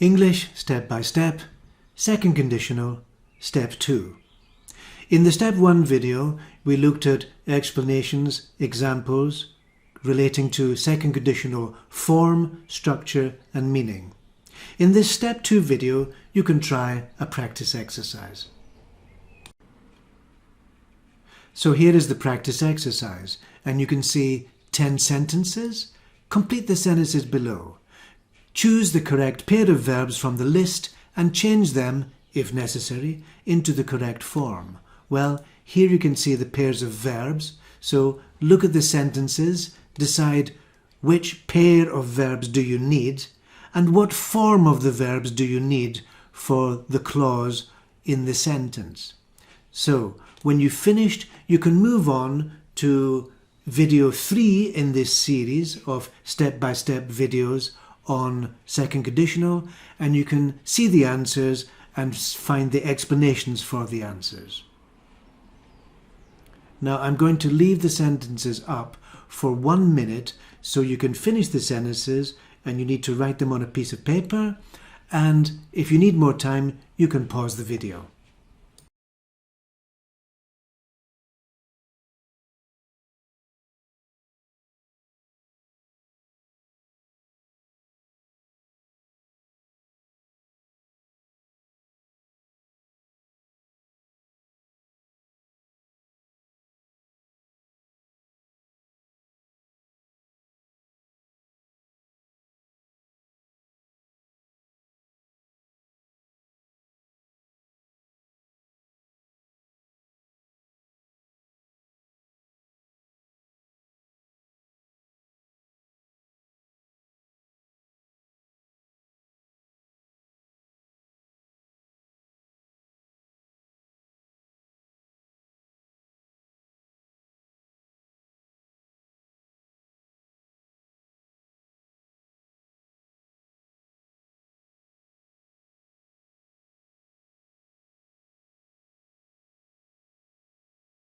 English step by step, second conditional, step 2. In the step 1 video, we looked at explanations, examples relating to second conditional form, structure and meaning. In this step 2 video, you can try a practice exercise. So here is the practice exercise, and you can see 10 sentences. Complete the sentences below. Choose the correct pair of verbs from the list and change them, if necessary, into the correct form. Well, here you can see the pairs of verbs, so look at the sentences, decide which pair of verbs do you need and what form of the verbs do you need for the clause in the sentence. So, when you've finished, you can move on to video 3 in this series of step-by-step videos on second conditional, and you can see the answers and find the explanations for the answers. Now I'm going to leave the sentences up for 1 minute so you can finish the sentences, and you need to write them on a piece of paper, and if you need more time you can pause the video.